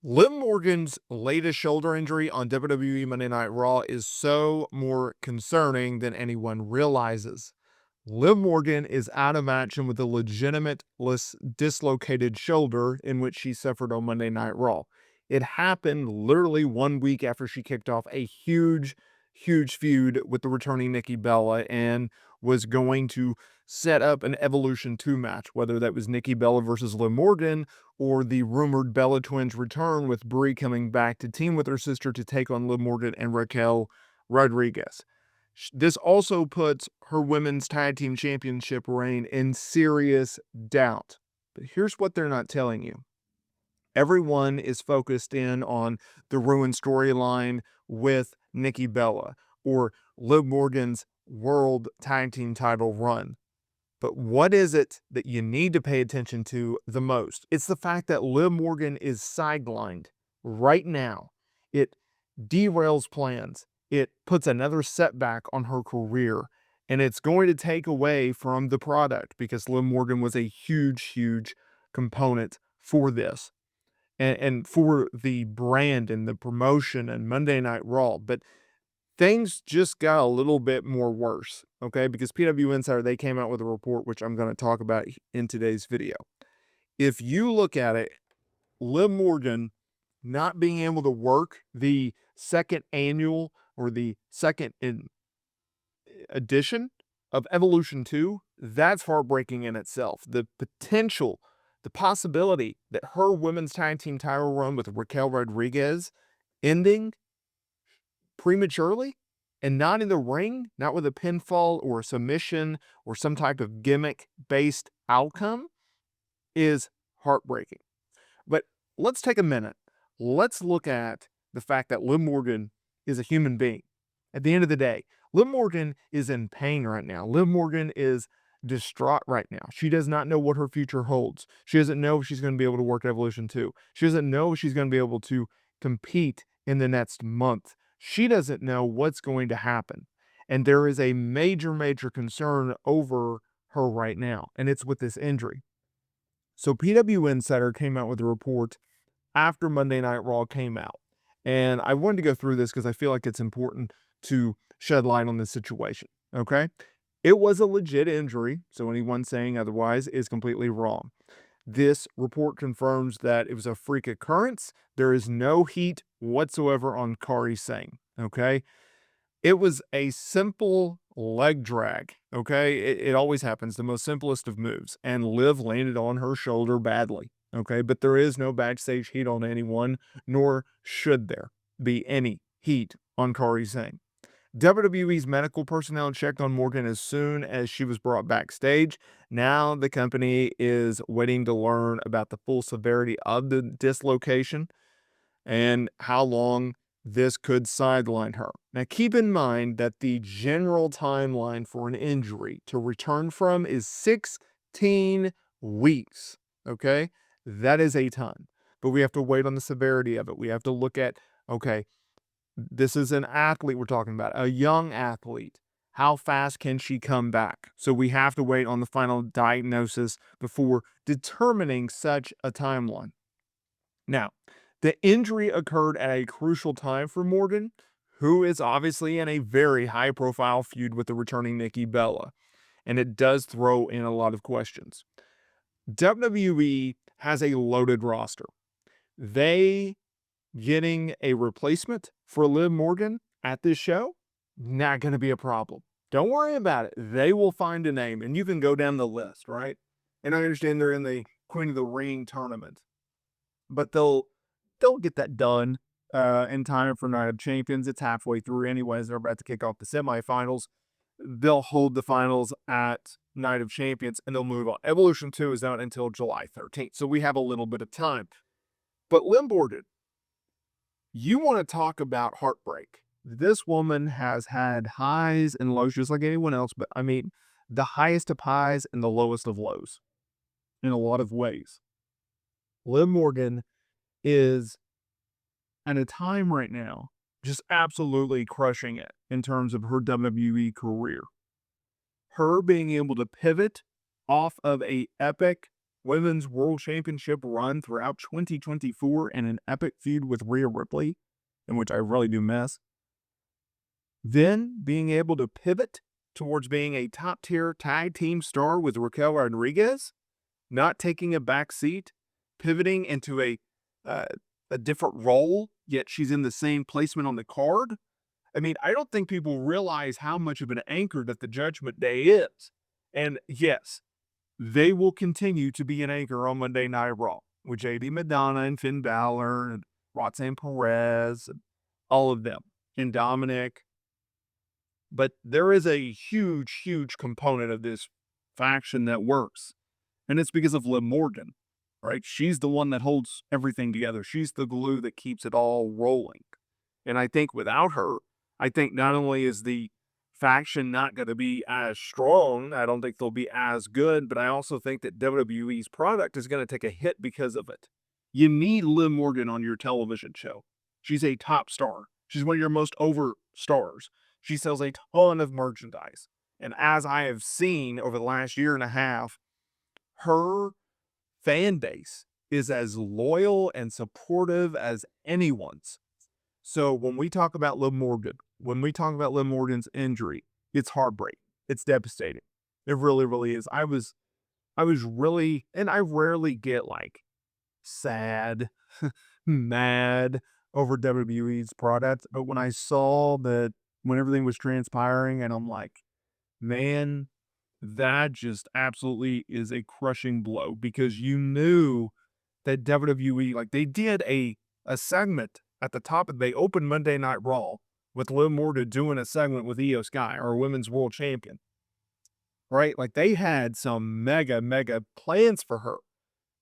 Liv Morgan's latest shoulder injury on WWE Monday Night Raw is so more concerning than anyone realizes. Liv Morgan is out of action with a legitimate dislocated shoulder in which she suffered on Monday Night Raw. It happened literally 1 week after she kicked off a huge feud with the returning Nikki Bella and was going to set up an Evolution 2 match, whether that was Nikki Bella versus Liv Morgan or the rumored Bella twins return with Brie coming back to team with her sister to take on Liv Morgan and Raquel Rodriguez. This also puts her women's tag team championship reign in serious doubt. But here's what they're not telling you. Everyone is focused in on the ruined storyline with Nikki Bella or Liv Morgan's world tag team title run. But what is it that you need to pay attention to the most? It's the fact that Liv Morgan is sidelined right now. It derails plans. It puts another setback on her career. And it's going to take away from the product because Liv Morgan was a huge component for this and for the brand and the promotion and Monday Night Raw. But things just got a little bit more worse, okay? Because PW Insider, they came out with a report, which I'm going to talk about in today's video. If you look at it, Liv Morgan not being able to work the second annual or the second edition of Evolution 2, that's heartbreaking in itself. The potential, the possibility that her women's tag team title run with Raquel Rodriguez ending prematurely and not in the ring, not with a pinfall or a submission or some type of gimmick-based outcome is heartbreaking. But let's take a minute. Let's look at the fact that Liv Morgan is a human being. At the end of the day, Liv Morgan is in pain right now. Liv Morgan is distraught right now. She does not know what her future holds. She doesn't know if she's going to be able to work Evolution 2. She doesn't know if she's going to be able to compete in the next month. She doesn't know what's going to happen. And there is a major concern over her right now, and it's with this injury. So PW Insider came out with a report after Monday Night Raw came out. And I wanted to go through this because I feel like it's important to shed light on this situation, okay? It was a legit injury, so anyone saying otherwise is completely wrong. This report confirms that it was a freak occurrence. There is no heat whatsoever on Kairi Sane, okay? It was a simple leg drag, okay? It always happens, the most simplest of moves. And Liv landed on her shoulder badly, okay? But there is no backstage heat on anyone, nor should there be any heat on Kairi Sane. WWE's medical personnel checked on Morgan as soon as she was brought backstage. Now the company is waiting to learn about the full severity of the dislocation and how long this could sideline her. Now keep in mind that the general timeline for an injury to return from is 16 weeks, okay? That is a ton, but we have to wait on the severity of it. We have to look at, okay, this is an athlete we're talking about, a young athlete. How fast can she come back? So we have to wait on the final diagnosis before determining such a timeline. Now, the injury occurred at a crucial time for Morgan, who is obviously in a very high-profile feud with the returning Nikki Bella, and it does throw in a lot of questions. WWE has a loaded roster. They getting a replacement for Liv Morgan at this show, not going to be a problem. Don't worry about it. They will find a name, and you can go down the list, right? And I understand they're in the Queen of the Ring tournament, but they'll get that done in time for Night of Champions. It's halfway through anyways. They're about to kick off the semifinals. They'll hold the finals at Night of Champions, and they'll move on. Evolution 2 is not until July 13th, so we have a little bit of time. But Liv Morgan, you want to talk about heartbreak. This woman has had highs and lows just like anyone else, but I mean, the highest of highs and the lowest of lows in a lot of ways. Liv Morgan is at a time right now just absolutely crushing it in terms of her WWE career. Her being able to pivot off of a epic Women's World Championship run throughout 2024 and an epic feud with Rhea Ripley, in which I really do miss. Then being able to pivot towards being a top-tier tag team star with Raquel Rodriguez, not taking a back seat, pivoting into a different role, yet she's in the same placement on the card. I mean, I don't think people realize how much of an anchor that the Judgment Day is. And yes, they will continue to be an anchor on Monday Night Raw with JD Madonna and Finn Balor and Roxanne Perez and all of them and Dominic. But there is a huge, huge component of this faction that works. And it's because of Liv Morgan, right? She's the one that holds everything together. She's the glue that keeps it all rolling. And I think without her, I think not only is the faction not going to be as strong, I don't think they'll be as good, but I also think that WWE's product is going to take a hit because of it. You need Liv Morgan on your television show. She's a top star. She's one of your most over stars. She sells a ton of merchandise. And as I have seen over the last year and a half, her fan base is as loyal and supportive as anyone's. So when we talk about Liv Morgan, when we talk about Liv Morgan's injury, it's heartbreaking. It's devastating. It really, really is. I was really, and I rarely get like sad, mad over WWE's product. But when I saw that, when everything was transpiring, and I'm like, man, that just absolutely is a crushing blow, because you knew that WWE, like, they did a segment at the top, they opened Monday Night Raw with Liv Morgan doing a segment with Io Sky, our Women's World Champion, right? Like, they had some mega, mega plans for her.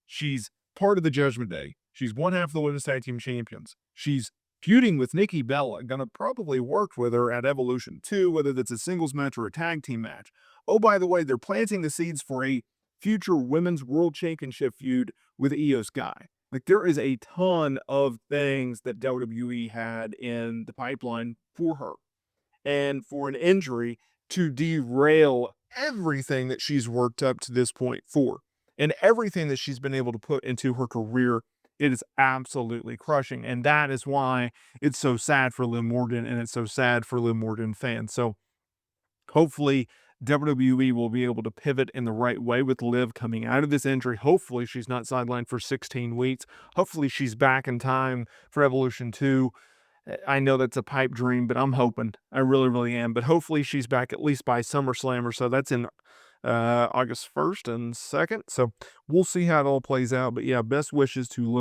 She's part of the Judgment Day. She's one half of the Women's Tag Team Champions. She's feuding with Nikki Bella, gonna probably work with her at Evolution 2, whether that's a singles match or a tag team match. Oh, by the way, they're planting the seeds for a future Women's World Championship feud with Io Sky. Like, there is a ton of things that WWE had in the pipeline for her. And for an injury to derail everything that she's worked up to this point for, and everything that she's been able to put into her career, it is absolutely crushing. And that is why it's so sad for Liv Morgan, and it's so sad for Liv Morgan fans. So hopefully WWE will be able to pivot in the right way with Liv coming out of this injury. Hopefully she's not sidelined for 16 weeks. Hopefully she's back in time for Evolution 2. I know that's a pipe dream, but I'm hoping. I really, really am. But hopefully she's back at least by SummerSlam or so. That's in August 1st and 2nd. So we'll see how it all plays out. But yeah, best wishes to Liv.